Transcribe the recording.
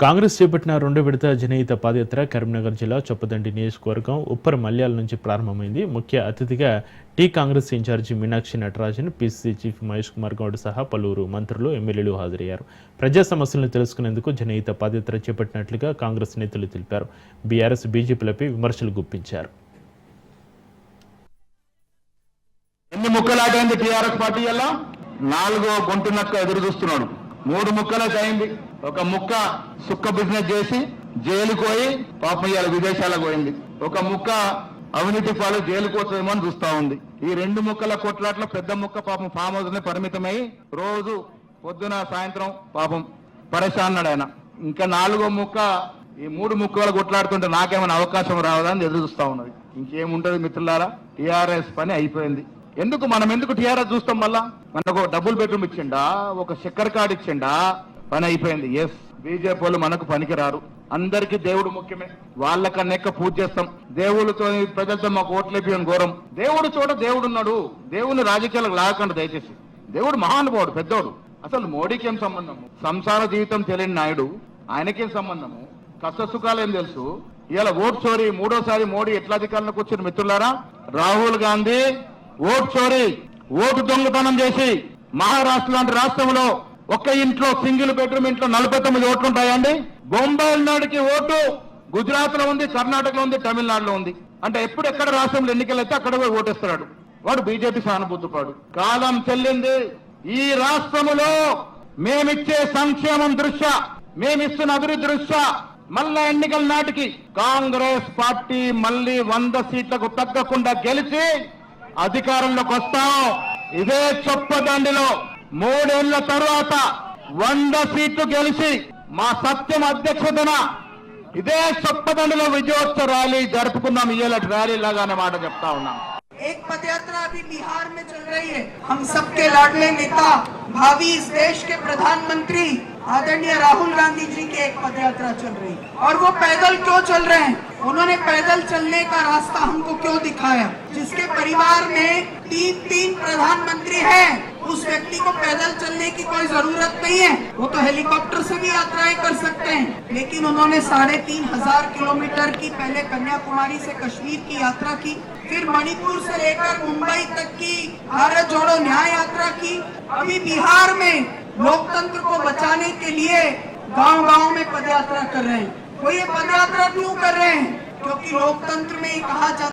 కాంగ్రెస్ చేపట్టిన రెండో విడత జనహిత పాదయాత్ర కరీంనగర్ జిల్లా చొప్పదండి నియోజకవర్గం ఉప్పర మల్యాల నుంచి ప్రారంభమైంది. ముఖ్య అతిథిగా T Congress incharge Meenakshi Natarajan, PCC chief Mahesh Kumar Goud సహా పలువురు మంత్రులు, ఎమ్మెల్యేలు హాజరయ్యారు. ప్రజా సమస్యలను తెలుసుకునేందుకు జనహిత పాదయాత్ర చేపట్టినట్లుగా కాంగ్రెస్ నేతలు తెలిపారు. బీఆర్ఎస్, బీజేపీలపై విమర్శలు గుప్పించారు. ఎన్ని ముక్కలాటైంది టీఆర్ఎస్ పార్టీ వల్ల? 4వ గొంతునక్క ఎదురు చూస్తున్నాడు. 3 ముక్కలకు అయింది. ఒక ముక్క సుక్క బిజినెస్ చేసి జైలుకు పోయి పాపం ఇవాళ విదేశాలకు పోయింది. ఒక ముక్క అవినీతి పాలు జైలుకు వచ్చేమో అని చూస్తా ఉంది. ఈ 2 ముక్కల కొట్లాట్ల పెద్ద ముక్క పాపం ఫామ్ హౌస్ పరిమితమై రోజు పొద్దున సాయంత్రం పాపం పరేషాన్నాడు ఆయన. ఇంకా 4వ ముక్క ఈ 3 ముక్కలు కొట్లాడుతుంటే నాకేమైనా అవకాశం రావదని ఎదురు చూస్తా ఉన్నది. ఇంకేముంటది మిత్రులారా, టీఆర్ఎస్ పని అయిపోయింది. ఎందుకు టీఆర్ఎస్ చూస్తాం? మళ్ళా మనకు డబుల్ బెడ్రూమ్ ఇచ్చిండా, ఒక చక్కెర కార్డు ఇచ్చిండా, పని అయిపోయింది. ఎస్, బీజేపీ వాళ్ళు మనకు పనికి రారు. అందరికీ దేవుడు ముఖ్యమే. వాళ్ళకన్నా ఎక్కువ పూజ చేస్తాం. దేవుడితో ప్రజలతో మాకు ఓట్లేపియని ఘోరం. దేవుడు చోట దేవుడు ఉన్నాడు. దేవుని రాజకీయాలకు లాగకండి దయచేసి. దేవుడు మహానుభావుడు, పెద్దోడు. అసలు మోడీకి ఏం సంబంధము? సంసార జీవితం తెలియని నాయుడు, ఆయనకేం సంబంధము? కష్ట సుఖాలు ఏం తెలుసు? ఇలా ఓట్ చోరీ 3వసారి మోడీ ఎట్లా అధికారంలోకి వచ్చిన మిత్రులారా? రాహుల్ గాంధీ ఓటు చోరీ, ఓటు దొంగతనం చేసి మహారాష్ట్ర లాంటి రాష్ట్రంలో ఒక్క ఇంట్లో సింగిల్ బెడ్రూమ్ ఇంట్లో 49 ఓట్లు ఉంటాయండి. బొంబాయి నాడుకి ఓటు గుజరాత్ లో ఉంది, కర్ణాటకలో ఉంది, తమిళనాడులో ఉంది. అంటే ఎప్పుడు ఎక్కడ రాష్ట్రంలో ఎన్నికలు అయితే అక్కడ పోయి ఓటేస్తున్నాడు. వాడు బీజేపీ సానుభూతిపాడు. కాలం చెల్లింది. ఈ రాష్ట్రంలో మేమిచ్చే సంక్షేమం దృష్ట్యా, మేమిస్తున్న అభివృద్ధి దృష్ట్యా మళ్ళా ఎన్నికల నాటికి కాంగ్రెస్ పార్టీ మళ్ళీ 100 సీట్లకు తగ్గకుండా గెలిచి అధికారంలోకి వస్తాం. ఇదే చొప్పదండిలో 3 ఏళ్ల తరువాత 100 సీట్లు గెలిచి మా సత్యం అధ్యక్షతన ఇదే చొప్పదండిలో విజయోత్సవ ర్యాలీ జరుపుకుందాం. ఇయ్యేలాంటి ర్యాలీ లాగానే మాట చెప్తా ఉన్నాం. एक पदयात्रा अभी बिहार में चल रही है. हम सबके लाडले नेता, भावी इस देश के प्रधानमंत्री आदरणीय राहुल गांधी जी की एक पदयात्रा चल रही है. और वो पैदल क्यों चल रहे हैं? उन्होंने पैदल चलने का रास्ता हमको क्यों दिखाया? जिसके परिवार में 3 प्रधानमंत्री हैं, उस व्यक्ति को पैदल चलने की कोई जरूरत नहीं है. वो तो हेलीकॉप्टर से भी यात्राएं कर सकते हैं. लेकिन उन्होंने 3500 किलोमीटर की पहले कन्याकुमारी से कश्मीर की यात्रा की, फिर मणिपुर से लेकर मुंबई तक की भारत जोड़ो न्याय यात्रा की. अभी बिहार में लोकतंत्र को बचाने के लिए गांव-गांव में पदयात्रा कर रहे हैं. वो ये पदयात्रा क्यों कर रहे हैं? क्योंकि लोकतंत्र में कहा जाता